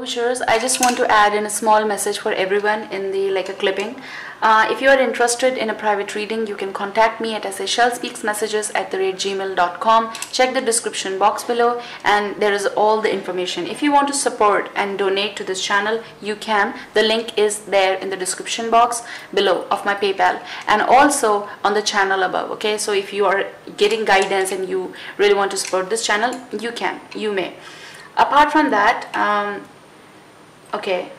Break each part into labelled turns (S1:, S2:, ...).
S1: wishers, I just want to add in a small message for everyone in the like a clipping. If you are interested in a private reading, you can contact me at sashellsspeaksmessages@gmail.com. Check the description box below and there is all the information. If you want to support and donate to this channel, you can. The link is there in the description box below of my PayPal and also on the channel above. Okay, so if you are getting guidance and you really want to support this channel, you may. Apart from that, okay,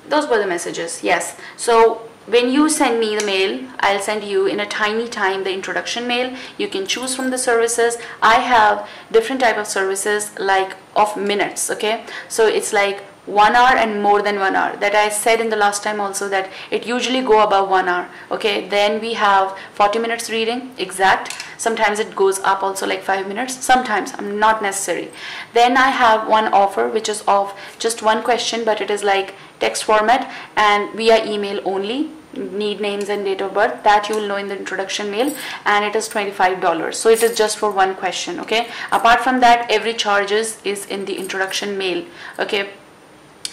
S1: those were the messages. Yes, so when you send me the mail, I'll send you in a tiny time the introduction mail. You can choose from the services. I have different type of services like of minutes. Okay, so it's like 1 hour and more than 1 hour, that I said in the last time also that it usually go above 1 hour. Okay, then we have 40 minutes reading exact. Sometimes it goes up also like 5 minutes, sometimes not necessary. Then I have one offer which is of just one question, but it is like text format and via email only. Need names and date of birth, that you will know in the introduction mail, and it is $25. So it is just for one question. Okay, apart from that, every charges is in the introduction mail. Okay,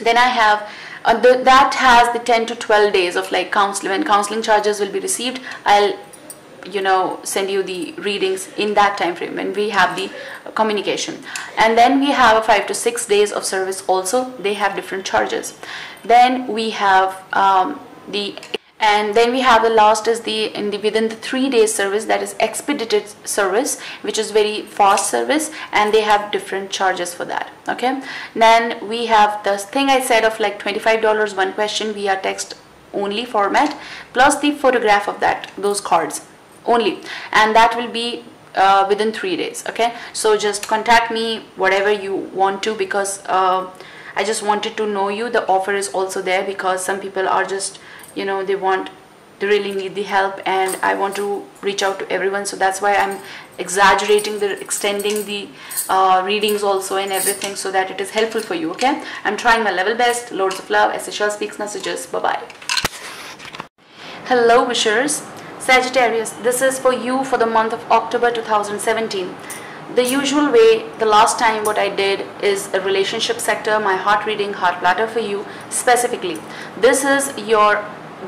S1: then I have that has the 10 to 12 days of like counseling. When counseling charges will be received, I'll send you the readings in that time frame when we have the communication. And then we have a 5 to 6 days of service also. They have different charges. Then we have then we have the last is within the 3 days service, that is expedited service, which is very fast service, and they have different charges for that. Okay, then we have the thing I said of like $25 one question via text only format, plus the photograph of those cards only, and that will be within 3 days. Okay, so just contact me whatever you want to, because I just wanted to know you. The offer is also there because some people are just they really need the help, and I want to reach out to everyone, so that's why I'm extending the readings also and everything, so that it is helpful for you. Okay, I'm trying my level best. Loads of love. Sashell Speaks Messages. Bye bye. Hello wishers. Sagittarius, this is for you for the month of October 2017. The usual way, the last time what I did is a relationship sector, my heart reading, heart platter for you specifically. This is your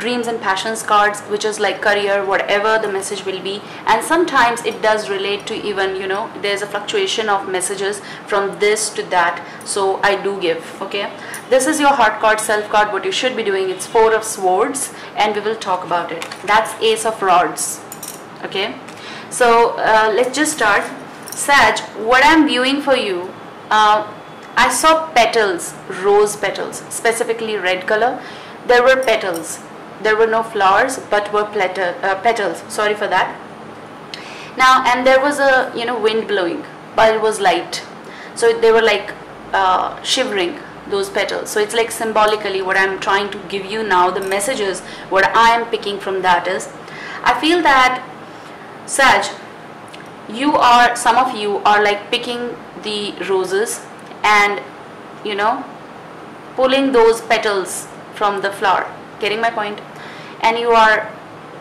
S1: dreams and passions cards, which is like career, whatever the message will be, and sometimes it does relate to even there's a fluctuation of messages from this to that, so I do give. Okay, this is your heart card, self card, what you should be doing. It's 4 of swords and we will talk about it. That's ace of rods. Okay, so let's just start. Sag, what I'm viewing for you, I saw petals, rose petals, specifically red color. There were petals. There were no flowers, but were petals. Sorry for that. Now, and there was a wind blowing, but it was light. So they were like shivering, those petals. So it's like symbolically what I'm trying to give you now. The messages, what I am picking from that is, I feel that Sag, some of you are like picking the roses and pulling those petals from the flower. Getting my point? And you are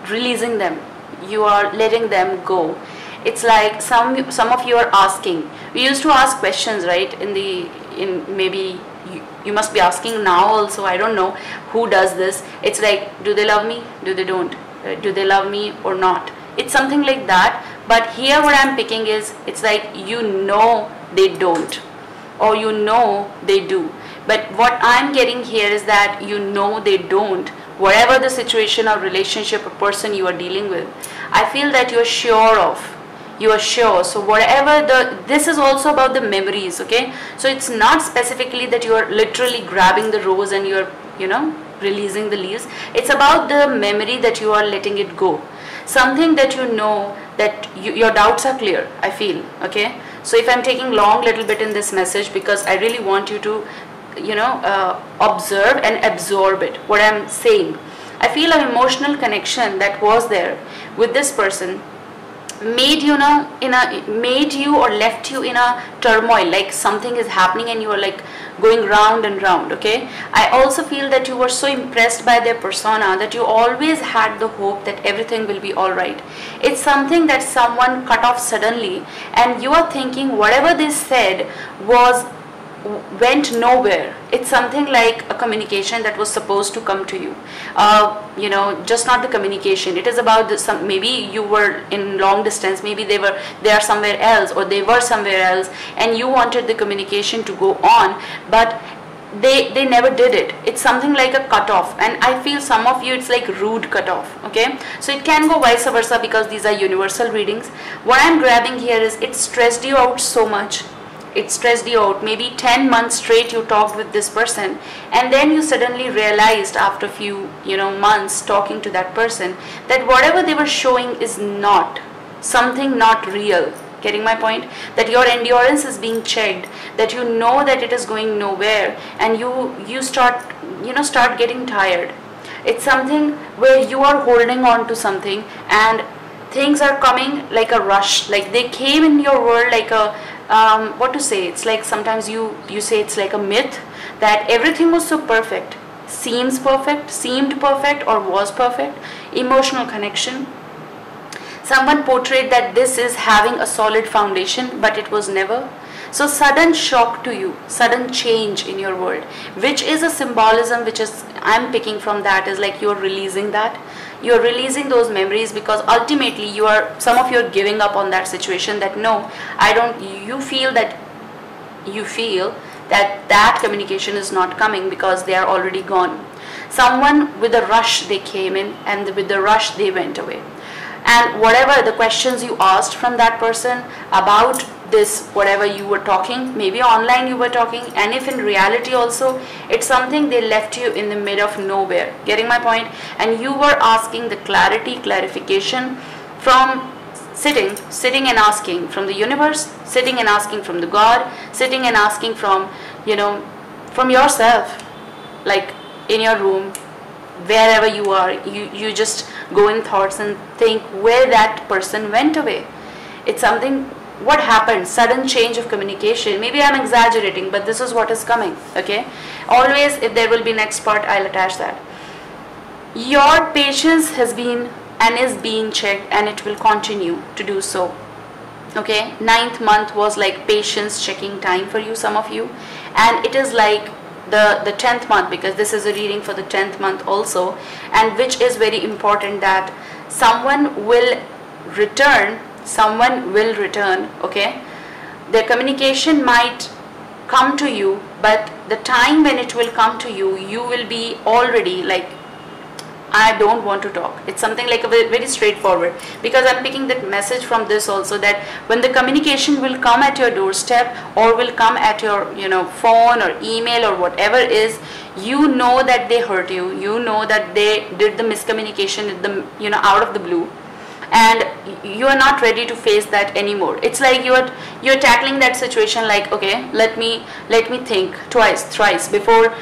S1: releasing them, you are letting them go. It's like some of you are asking. We used to ask questions, right? Maybe you must be asking now also. I don't know who does this. It's like, do they love me? Do they don't? Do they love me or not? It's something like that. But here what I'm picking is, it's like they don't, or they do. But what I'm getting here is that they don't. Whatever the situation or relationship or person you are dealing with, I feel that you are sure of. You are sure. So whatever this is also about the memories. Okay, so it's not specifically that you are literally grabbing the rose and you are releasing the leaves. It's about the memory that you are letting it go. Something that that your doubts are clear, I feel. Okay, so if I'm taking little bit in this message, because I really want you to observe and absorb it, what I'm saying. I feel an emotional connection that was there with this person made you or left you in a turmoil, like something is happening and you are like going round and round. Okay, I also feel that you were so impressed by their persona that you always had the hope that everything will be all right. It's something that someone cut off suddenly and you are thinking whatever they said was went nowhere. It's something like a communication that was supposed to come to you. You know, just not the communication. It is about maybe you were in long distance, maybe they are somewhere else, or they were somewhere else, and you wanted the communication to go on, but they never did it. It's something like a cutoff, and I feel some of you it's like rude cutoff. Okay, so it can go vice versa, because these are universal readings. What I'm grabbing here is it stressed you out so much. It stressed you out. Maybe 10 months straight you talked with this person, and then you suddenly realized after a few months talking to that person that whatever they were showing is not something, not real. Getting my point? That your endurance is being checked, that you know that it is going nowhere, and you start getting tired. It's something where you are holding on to something, and things are coming like a rush, like they came in your world like a what to say, it's like sometimes you say it's like a myth that everything was so perfect, seemed perfect, or was perfect. Emotional connection. Someone portrayed that this is having a solid foundation, but it was never. So sudden shock to you, sudden change in your world, which is a symbolism, which is I'm picking from that, is like you're releasing that. You're releasing those memories, because ultimately some of you are giving up on that situation, that no, I don't, you feel that that communication is not coming because they are already gone. Someone with a rush they came in, and with the rush they went away. And whatever the questions you asked from that person about this, whatever you were talking, maybe online you were talking, and if in reality also, it's something they left you in the mid of nowhere. Getting my point? And you were asking the clarification from sitting and asking from the universe, sitting and asking from the God, sitting and asking from, from yourself, like in your room, wherever you are, you just go in thoughts and think where that person went away. It's something, what happened, sudden change of communication. Maybe I'm exaggerating, but this is what is coming. Okay, always if there will be next part, I'll attach that. Your patience has been and is being checked, and it will continue to do so. Okay, 9th month was like patience checking time for you, some of you, and it is like the 10th month, because this is a reading for the 10th month also, and which is very important, that someone will return. Okay, the communication might come to you, but the time when it will come to you, you will be already like, I don't want to talk. It's something like a very straightforward, because I'm picking that message from this also, that when the communication will come at your doorstep, or will come at your phone or email or whatever is, that they hurt you, that they did the miscommunication out of the blue, and you are not ready to face that anymore. It's like you're tackling that situation like, okay, let me think twice, thrice before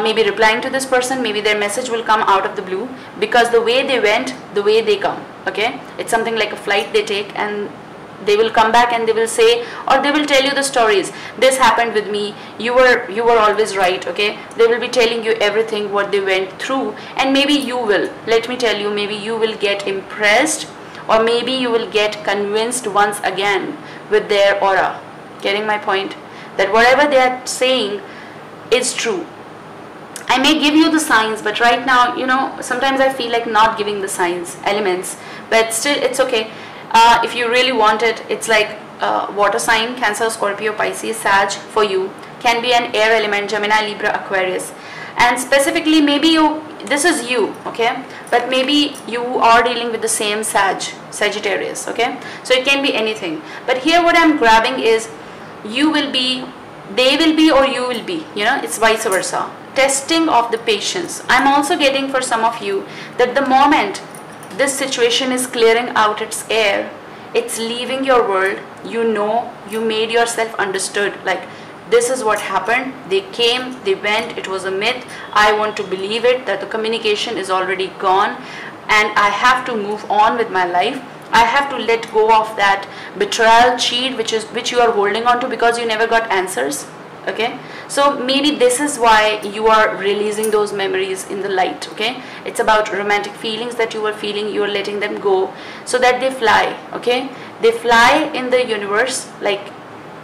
S1: maybe replying to this person. Maybe their message will come out of the blue, because the way they went, the way they come. Okay, it's something like a flight they take, and they will come back and they will say, or they will tell you the stories. This happened with me, you were always right. Okay, they will be telling you everything what they went through, and maybe you will, let me tell you, maybe you will get impressed, or maybe you will get convinced once again with their aura. Getting my point? That whatever they are saying is true. I may give you the signs, but right now, sometimes I feel like not giving the signs, elements, but still it's okay. If you really want it, it's like water sign, Cancer, Scorpio, Pisces, Sag for you. Can be an air element, Gemini, Libra, Aquarius. And specifically, maybe this is you, okay, but maybe you are dealing with the same Sagittarius, okay, so it can be anything. But here what I'm grabbing is, you will be, they will be, or you will be, it's vice versa. Testing of the patience. I'm also getting for some of you that the moment this situation is clearing out its air, it's leaving your world, you made yourself understood, like, this is what happened, they came, they went, it was a myth, I want to believe it, that the communication is already gone, and I have to move on with my life. I have to let go of that betrayal, cheat, which you are holding on to, because you never got answers. Okay, so maybe this is why you are releasing those memories in the light. Okay, it's about romantic feelings that you were feeling, you are letting them go, so that they fly. Okay, they fly in the universe, like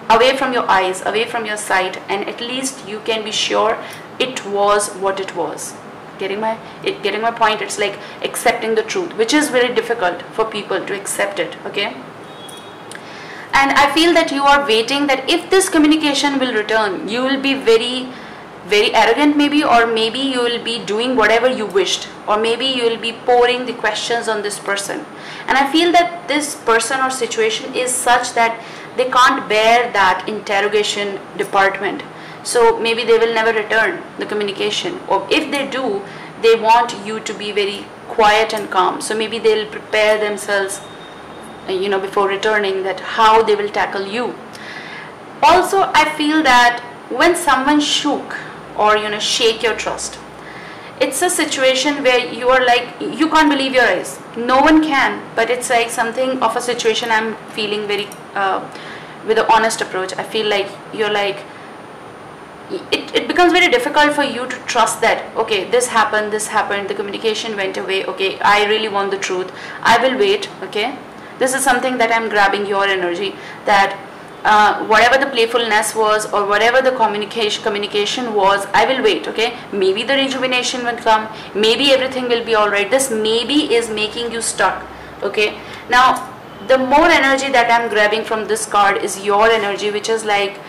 S1: away from your eyes, away from your sight, and at least you can be sure it was what it was. Getting my point? It's like accepting the truth, which is very difficult for people to accept it, okay? And I feel that you are waiting that if this communication will return, you will be very, very arrogant maybe, or maybe you will be doing whatever you wished, or maybe you will be pouring the questions on this person. And I feel that this person or situation is such that they can't bear that interrogation department. So maybe they will never return the communication, or if they do, they want you to be very quiet and calm. So maybe they'll prepare themselves, before returning, that how they will tackle you. Also, I feel that when someone shook or shake your trust, it's a situation where you are like, you can't believe your eyes. No one can, but it's like something of a situation I'm feeling very with an honest approach. I feel like you're like, it becomes very difficult for you to trust that, okay, this happened, the communication went away, okay, I really want the truth, I will wait, okay. This is something that I'm grabbing your energy, that whatever the playfulness was or whatever the communication was, I will wait, okay. Maybe the rejuvenation will come, maybe everything will be alright. This maybe is making you stuck, okay. Now the more energy that I'm grabbing from this card is your energy, which is like,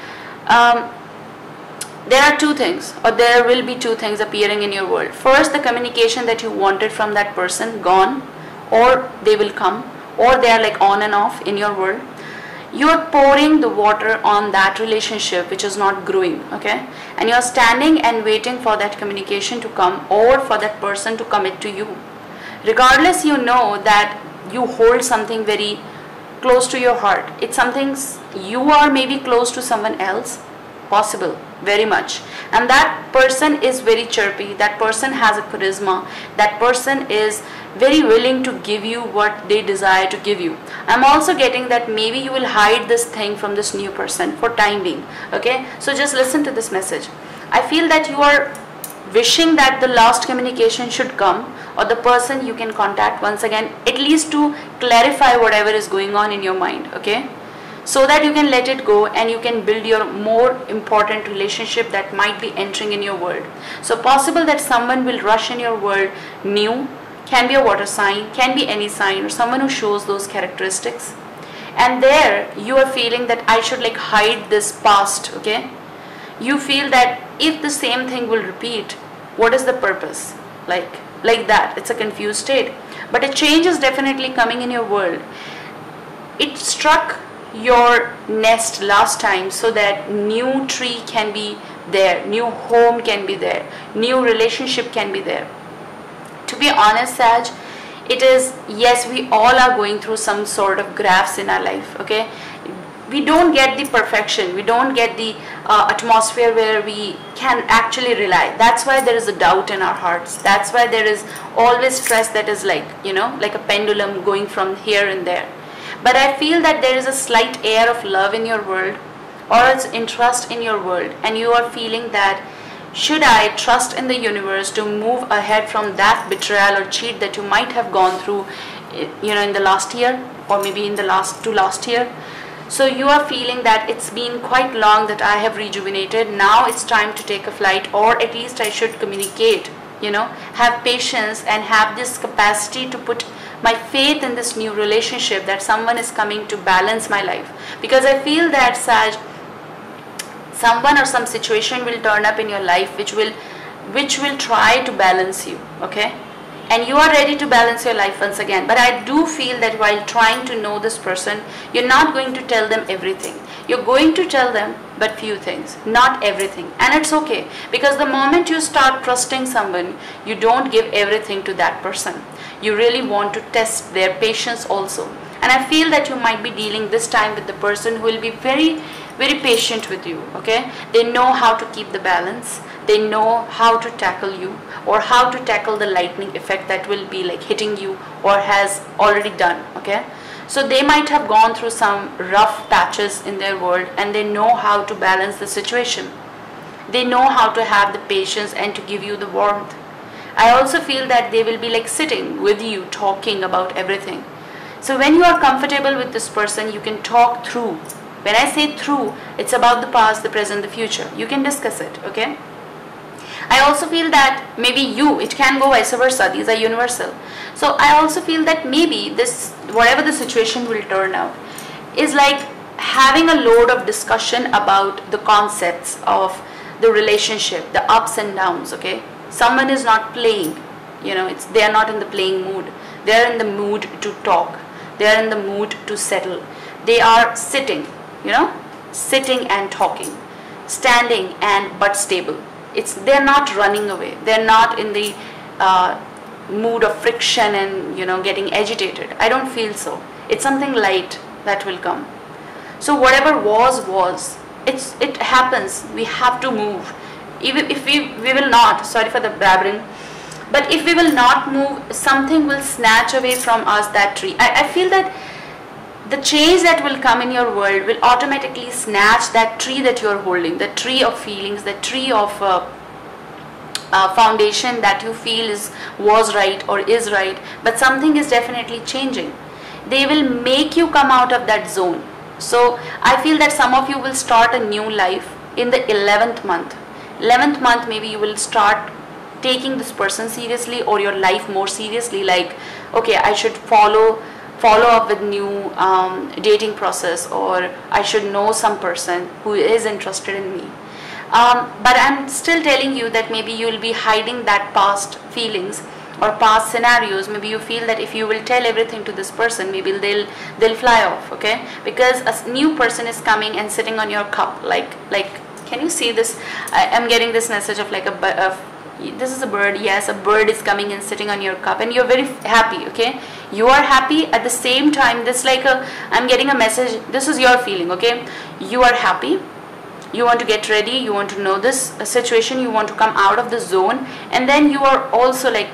S1: there are two things, or there will be two things appearing in your world. First, the communication that you wanted from that person gone, or they will come, or they are like on and off in your world. You are pouring the water on that relationship which is not growing, okay, and you are standing and waiting for that communication to come, or for that person to commit to you. Regardless, you know that you hold something very close to your heart. It's something you are maybe close to someone else, possible, very much, and that person is very chirpy, that person has a charisma, that person is very willing to give you what they desire to give you. I'm also getting that maybe you will hide this thing from this new person for time being, okay. So just listen to this message. I feel that you are wishing that the last communication should come, or the person you can contact once again, at least to clarify whatever is going on in your mind, okay, so that you can let it go and you can build your more important relationship that might be entering in your world. So possible that someone will rush in your world, new, can be a water sign, can be any sign, or someone who shows those characteristics. And there you are feeling that I should like hide this past, okay. You feel that if the same thing will repeat, what is the purpose? Like that, it's a confused state. But a change is definitely coming in your world. It struck your nest last time, so that new tree can be there, new home can be there, new relationship can be there. To be honest, Sag, it is, yes, we all are going through some sort of graphs in our life, okay. We don't get the perfection, we don't get the atmosphere where we can actually rely. That's why there is a doubt in our hearts. That's why there is always stress that is like, like a pendulum going from here and there. But I feel that there is a slight air of love in your world, or it's interest in your world, and you are feeling that, should I trust in the universe to move ahead from that betrayal or cheat that you might have gone through, in the last year, or maybe in the last year. So you are feeling that it's been quite long that I have rejuvenated. Now it's time to take a flight, or at least I should communicate, have patience and have this capacity to put my faith in this new relationship, that someone is coming to balance my life. Because I feel that, Sag, someone or some situation will turn up in your life which will try to balance you, okay, and you are ready to balance your life once again. But I do feel that while trying to know this person, you're not going to tell them everything. You're going to tell them but few things, not everything, and it's okay, because the moment you start trusting someone, you don't give everything to that person. You really want to test their patience also. And I feel that you might be dealing this time with the person who will be very, very patient with you, okay. They know how to keep the balance, they know how to tackle you, or how to tackle the lightning effect that will be like hitting you or has already done, okay. So they might have gone through some rough patches in their world, and they know how to balance the situation. They know how to have the patience and to give you the warmth. I also feel that they will be like sitting with you, talking about everything. So when you are comfortable with this person, you can talk through When I say through, it's about the past, the present, the future. You can discuss it, okay? I also feel that maybe it can go vice versa. These are universal. So I also feel that maybe this, whatever the situation will turn out, is like having a load of discussion about the concepts of the relationship, the ups and downs, okay? Someone is not playing, they are not in the playing mood. They are in the mood to talk. They are in the mood to settle. They are sitting, sitting and talking, standing and but stable. They're not running away. They're not in the mood of friction and getting agitated. I don't feel so. It's something light that will come. So whatever was. It happens. We have to move. Even if we will not. Sorry for the blabbering. But if we will not move, something will snatch away from us that tree. I feel that the change that will come in your world will automatically snatch that tree that you are holding, the tree of feelings, the tree of foundation that you feel was right or is right, but something is definitely changing. They will make you come out of that zone. So I feel that some of you will start a new life in the 11th month. 11th month, maybe you will start taking this person seriously or your life more seriously, like, okay, I should follow up with new dating process, or I should know some person who is interested in me. But I'm still telling you that maybe you will be hiding that past feelings or past scenarios. Maybe you feel that if you will tell everything to this person, maybe they'll fly off, okay? Because a new person is coming and sitting on your cup, like can you see this? I'm getting this message of like this is a bird. Yes, a bird is coming and sitting on your cup, and you're very happy, okay? You are happy at the same time. This I'm getting a message. This is your feeling, okay? You are happy. You want to get ready. You want to know this situation. You want to come out of the zone, and then you are also like,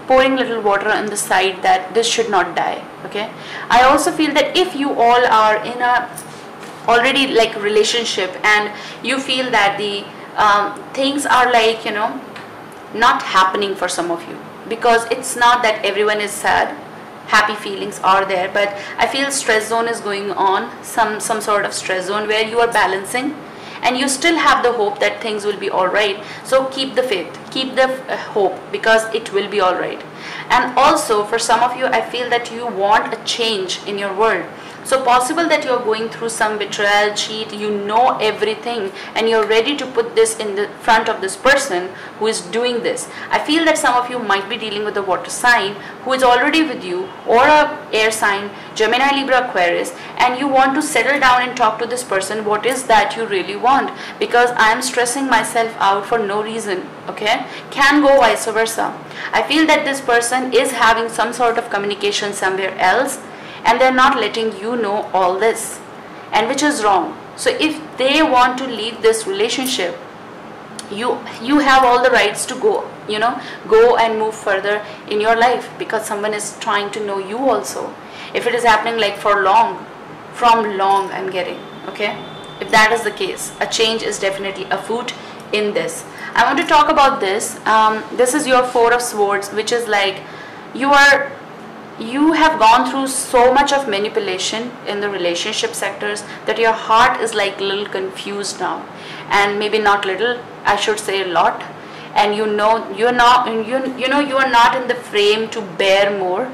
S1: pouring little water on the side that this should not die, okay? I also feel that if you all are in a already like relationship and you feel that the things are like, not happening for some of you, because it's not that everyone is sad. Happy feelings are there, but I feel stress zone is going on, some sort of stress zone where you are balancing and you still have the hope that things will be all right. So keep the faith, keep the hope, because it will be all right. And also for some of you, I feel that you want a change in your world. So possible that you're going through some betrayal, cheat, you know everything, and you're ready to put this in the front of this person who is doing this. I feel that some of you might be dealing with a water sign who is already with you, or a air sign, Gemini, Libra, Aquarius, and you want to settle down and talk to this person. What is that you really want? Because I am stressing myself out for no reason, okay? Can go vice versa. I feel that this person is having some sort of communication somewhere else, and they're not letting you know all this, and which is wrong. So if they want to leave this relationship, you have all the rights to go, go and move further in your life, because someone is trying to know you also. If it is happening like from long I'm getting, okay? If that is the case, a change is definitely afoot in this. I want to talk about this. This is your Four of Swords, which is like you have gone through so much of manipulation in the relationship sectors that your heart is like a little confused now, and maybe not little, I should say a lot, and you are not in the frame to bear more.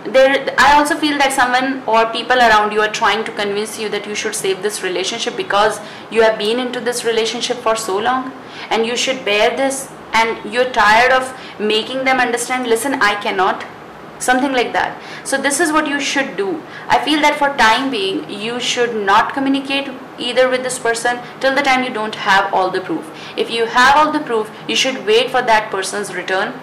S1: I also feel that someone or people around you are trying to convince you that you should save this relationship because you have been into this relationship for so long and you should bear this, and you're tired of making them understand, listen, I cannot. Something like that. So this is what you should do. I feel that for time being, you should not communicate either with this person till the time you don't have all the proof. If you have all the proof, you should wait for that person's return,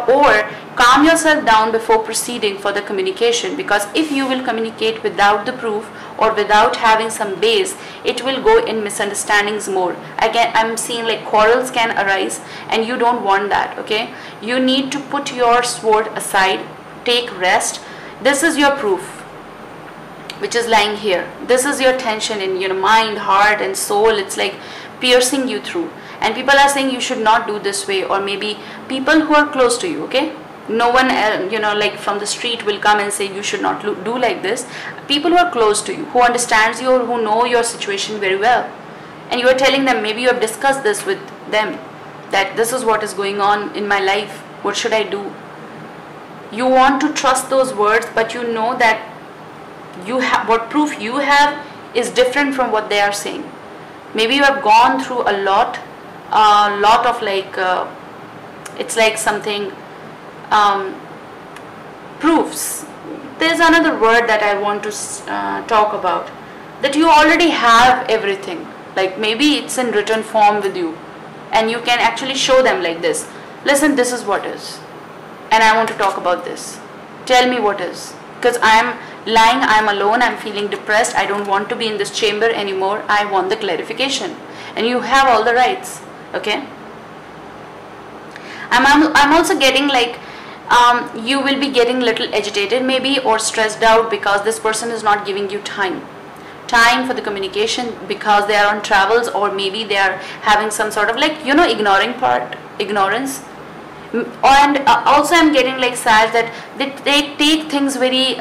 S1: or calm yourself down before proceeding for the communication, because if you will communicate without the proof or without having some base, it will go in misunderstandings more. Again, I'm seeing like quarrels can arise, and you don't want that, okay? You need to put your sword aside, take rest. This is your proof, which is lying here. This is your tension in your mind, heart and soul. It's like piercing you through, and people are saying you should not do this way, or maybe people who are close to you, okay? No one like from the street will come and say you should not do like this. People who are close to you, who understands you, or who know your situation very well, and you are telling them, maybe you have discussed this with them, that this is what is going on in my life, what should I do? You want to trust those words, but you know that you have, what proof you have is different from what they are saying. Maybe you have gone through a lot of like it's like something proofs. There's another word that I want to talk about, that you already have everything, like maybe it's in written form with you, and you can actually show them like this, listen, this is what is, and I want to talk about this, tell me what is, because I am lying, I am alone, I am feeling depressed, I don't want to be in this chamber anymore, I want the clarification, and you have all the rights. Okay, I'm also getting like you will be getting little agitated maybe, or stressed out, because this person is not giving you time for the communication, because they are on travels, or maybe they are having some sort of like ignorance. And also I'm getting like Sag, that they take things very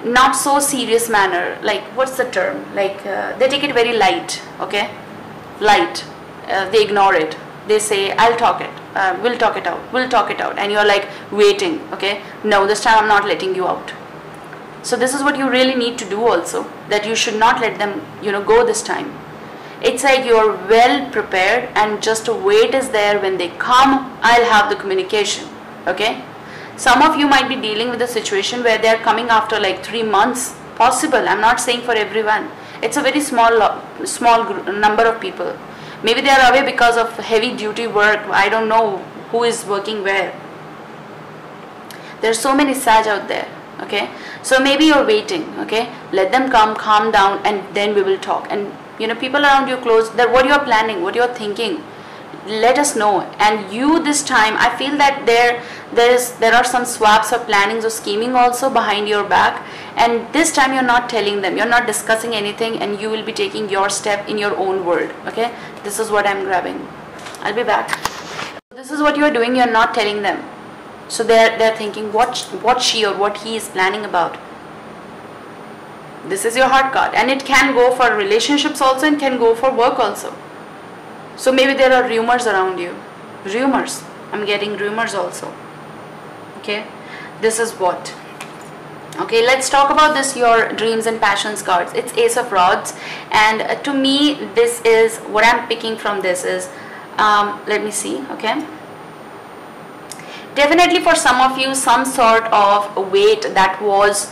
S1: not so serious manner, like what's the term, like they take it very light. Okay, light. They ignore it. They say, I'll talk it, we'll talk it out, and you're like waiting. Okay, no, this time I'm not letting you out. So this is what you really need to do also, that you should not let them go this time. It's like you're well prepared, and just a wait is there. When they come, I'll have the communication. Okay, some of you might be dealing with a situation where they're coming after like 3 months, possible. I'm not saying for everyone, it's a very small number of people. Maybe they are away because of heavy duty work. I don't know who is working where. There's so many Sag out there. Okay, so maybe you're waiting. Okay, let them come, calm down, and then we will talk. And people around you close, that what you're planning, what you're thinking, let us know. And you, this time, I feel that there are some swaps or plannings or scheming also behind your back, and this time you're not telling them, you're not discussing anything, and you will be taking your step in your own world. Okay, this is what I'm grabbing. I'll be back. This is what you're doing, you're not telling them. So they're thinking what she or what he is planning about. This is your heart card, and it can go for relationships also, and can go for work also. So maybe there are rumors around you. Rumors. I'm getting rumors also. Okay, this is what. Okay, let's talk about this, your dreams and passions cards. It's Ace of Rods, and to me this is what I'm picking from this is let me see. Okay, definitely for some of you, some sort of weight that was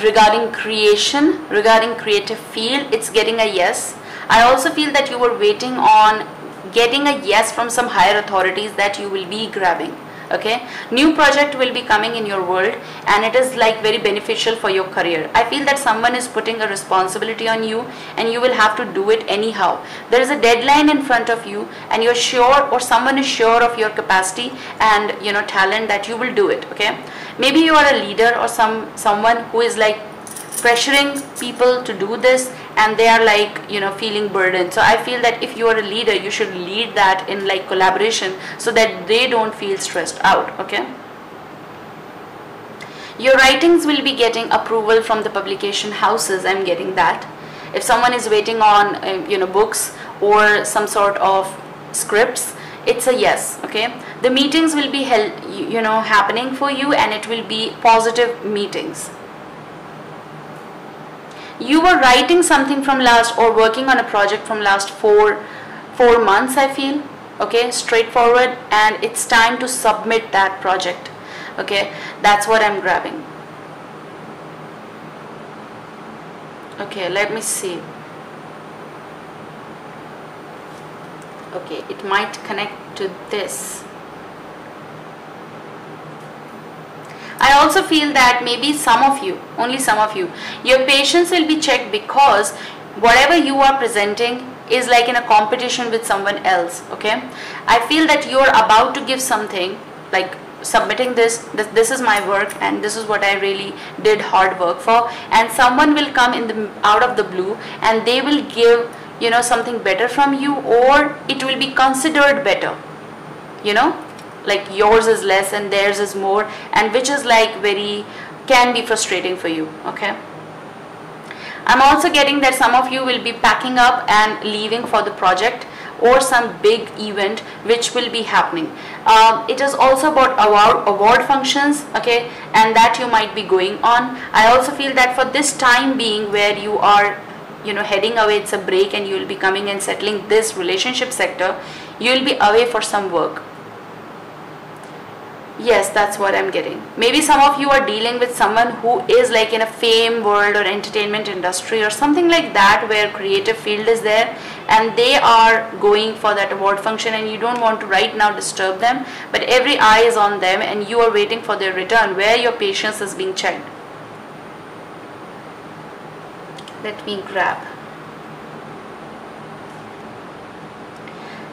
S1: regarding creation, regarding creative field, it's getting a yes. I also feel that you were waiting on getting a yes from some higher authorities that you will be grabbing. Okay, new project will be coming in your world, and it is like very beneficial for your career. I feel that someone is putting a responsibility on you, and you will have to do it anyhow. There is a deadline in front of you, and you're sure, or someone is sure of your capacity and talent, that you will do it. Okay, maybe you are a leader, or someone who is like pressuring people to do this, and they are like feeling burdened. So I feel that if you are a leader, you should lead that in like collaboration, so that they don't feel stressed out. Okay, your writings will be getting approval from the publication houses. I'm getting that. If someone is waiting on books or some sort of scripts, it's a yes. Okay, the meetings will be held happening for you, and it will be positive meetings. You were writing something from last, or working on a project from last four months, I feel. Okay, straightforward, and it's time to submit that project. Okay, that's what I'm grabbing. Okay, let me see. Okay, it might connect to this. I also feel that maybe some of you, only some of you, your patience will be checked, because whatever you are presenting is like in a competition with someone else. Okay, I feel that you are about to give something, like submitting this is my work, and this is what I really did hard work for, and someone will come out of the blue, and they will give something better from you, or it will be considered better. like yours is less and theirs is more, and which is like can be frustrating for you. Okay, I'm also getting that some of you will be packing up and leaving for the project or some big event which will be happening. It is also about award functions, okay, and that you might be going on. I also feel that for this time being where you are, you know, heading away, it's a break, and you will be coming and settling this relationship sector, you will be away for some work. Yes, that's what I'm getting. Maybe some of you are dealing with someone who is like in a fame world or entertainment industry or something like that, where creative field is there, and they are going for that award function, and you don't want to right now disturb them, but every eye is on them and you are waiting for their return, where your patience is being checked. Let me grab.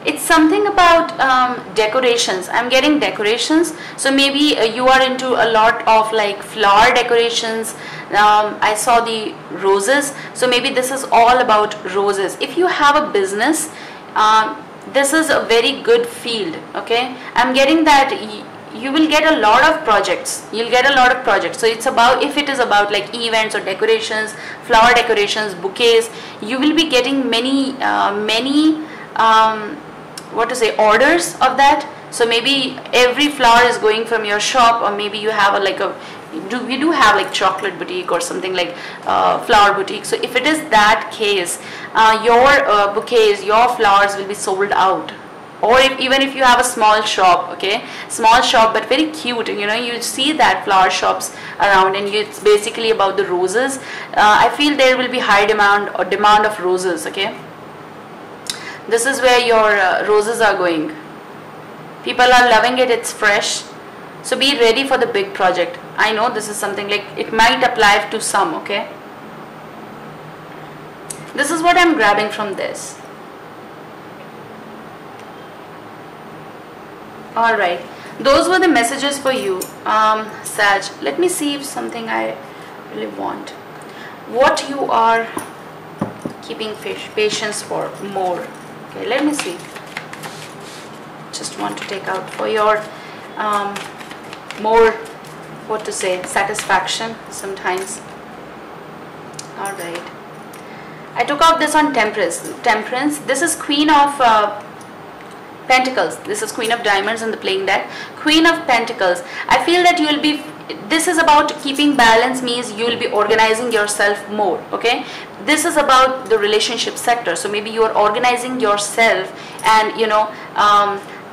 S1: It's something about decorations. I'm getting decorations, so maybe you are into a lot of like flower decorations. I saw the roses, so maybe this is all about roses. If you have a business, this is a very good field. Okay, I'm getting that you will get a lot of projects. You'll get a lot of projects. So it's about, if it is about like events or decorations, flower decorations, bouquets, you will be getting many orders of that. So maybe every flower is going from your shop, or maybe you have we do have like chocolate boutique or something like flower boutique. So if it is that case, your bouquets, your flowers will be sold out. Or even if you have a small shop, okay, small shop but very cute, you know, you see that flower shops around, and it's basically about the roses. I feel there will be high demand of roses. Okay, this is where your roses are going. People are loving it. It's fresh. So be ready for the big project. I know this is something like it might apply to some. Okay, this is what I'm grabbing from this. Alright, those were the messages for you, Sag. Let me see if something I really want. What you are keeping patience for more. Okay, let me see. Just want to take out for your more, what to say, satisfaction sometimes. Alright, I took out this on Temperance. This is Queen of Pentacles. This is Queen of Diamonds in the playing deck. Queen of Pentacles. I feel that you will be, this is about keeping balance, means you will be organizing yourself more. Okay, this is about the relationship sector. So maybe you are organizing yourself and, you know,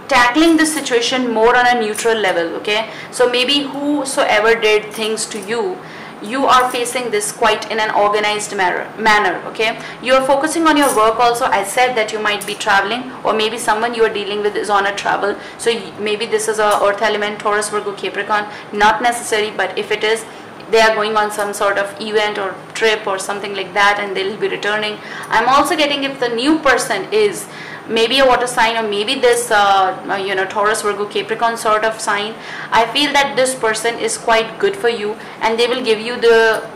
S1: tackling this situation more on a neutral level. Okay, so maybe whosoever did things to you, you are facing this quite in an organized manner. Okay, you are focusing on your work also. I said that you might be traveling, or maybe someone you are dealing with is on a travel. So maybe this is a earth element, Taurus, Virgo, Capricorn. Not necessary, but if it is, they are going on some sort of event or trip or something like that, and they will be returning. I'm also getting, if the new person is maybe a water sign, or maybe this you know, Taurus, Virgo, Capricorn sort of sign, I feel that this person is quite good for you, and they will give you the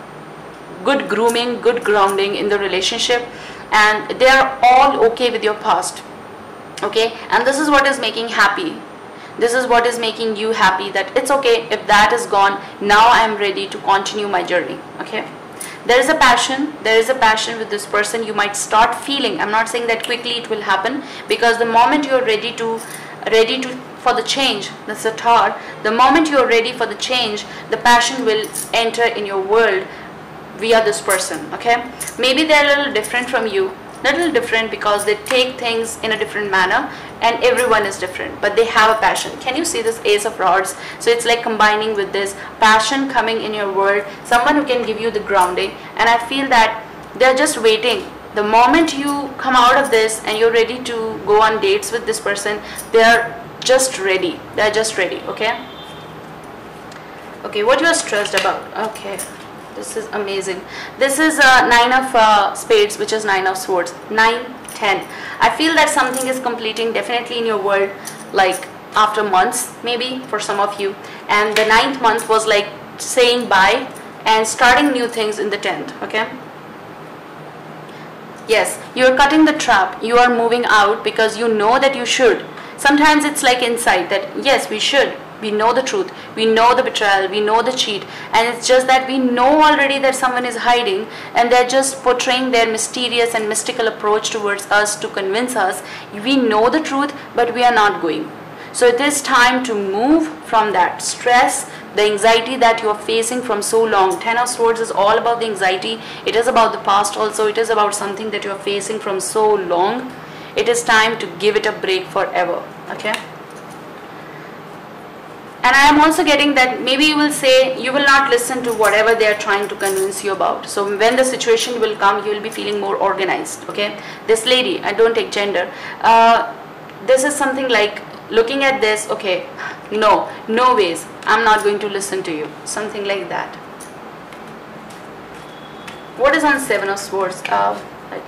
S1: good grooming, good grounding in the relationship, and they are all okay with your past. Okay, and this is what is making happy. This is what is making you happy, that it's okay if that is gone, now I am ready to continue my journey. Okay, there is a passion with this person. You might start feeling, I'm not saying that quickly it will happen, because the moment you are ready for the change, that's the thought, the moment you are ready for the change, the passion will enter in your world via this person. Okay, maybe they're a little different from you, little different, because they take things in a different manner, and everyone is different, but they have a passion. Can you see this Ace of Rods? So it's like combining with this passion coming in your world, someone who can give you the grounding, and I feel that they're just waiting. The moment you come out of this and you're ready to go on dates with this person, they're just ready. Okay, what you are stressed about? Okay, this is amazing. This is Nine of Spades, which is Nine of Swords. 9, 10. I feel that something is completing definitely in your world, like after months, maybe for some of you. And the 9th month was like saying bye and starting new things in the 10th. Okay. Yes, you are cutting the trap. You are moving out because you know that you should. Sometimes it's like insight that yes, we should. We know the truth, we know the betrayal, we know the cheat, and it's just that we know already that someone is hiding, and they're just portraying their mysterious and mystical approach towards us to convince us. We know the truth, but we are not going. So it is time to move from that stress, the anxiety that you are facing from so long. 10 of Swords is all about the anxiety. It is about the past also. It is about something that you are facing from so long. It is time to give it a break forever. Okay? And I am also getting that maybe you will say you will not listen to whatever they are trying to convince you about. So when the situation will come, you will be feeling more organized. Okay? This lady, I don't take gender. This is something like looking at this, okay, no ways, I'm not going to listen to you. Something like that. What is on 7 of Swords? I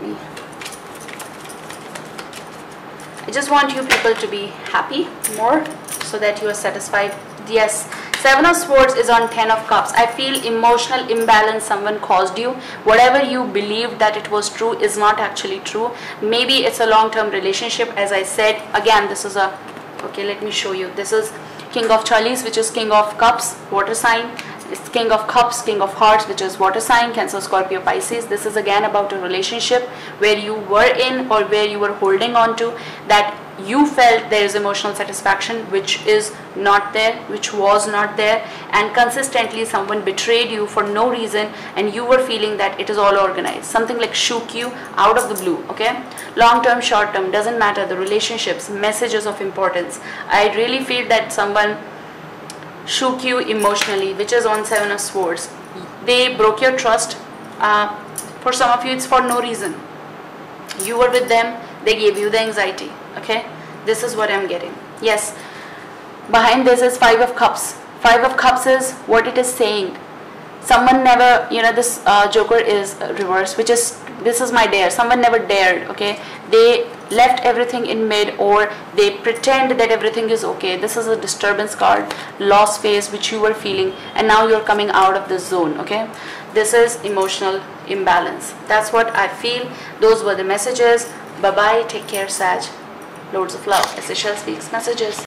S1: just want you people to be happy more so that you are satisfied. Yes, 7 of Swords is on 10 of Cups. I feel emotional imbalance someone caused you. Whatever you believed that it was true is not actually true. Maybe it's a long-term relationship. As I said, again, this is a, okay, let me show you. This is King of Chalice, which is King of Cups, water sign. It's King of Cups, King of Hearts, which is water sign, Cancer, Scorpio, Pisces. This is again about a relationship where you were in or where you were holding on to, that you felt there is emotional satisfaction which is not there, which was not there, and consistently someone betrayed you for no reason, and you were feeling that it is all organized. Something like shook you out of the blue. Okay, long term, short term, doesn't matter. The relationships, messages of importance. I really feel that someone shook you emotionally, which is on 7 of Swords. They broke your trust. For some of you, it's for no reason. You were with them, they gave you the anxiety. Okay, this is what I'm getting. Yes, behind this is 5 of Cups. 5 of Cups is what it is saying. Someone never, this Joker is reversed, which is, this is my dare. Someone never dared. Okay, they left everything in mid, or they pretend that everything is okay. This is a disturbance card, loss phase which you were feeling, and now you're coming out of this zone. Okay, this is emotional imbalance. That's what I feel. Those were the messages. Bye bye, take care, Sag. Loads of love. Sashell Speaks Messages.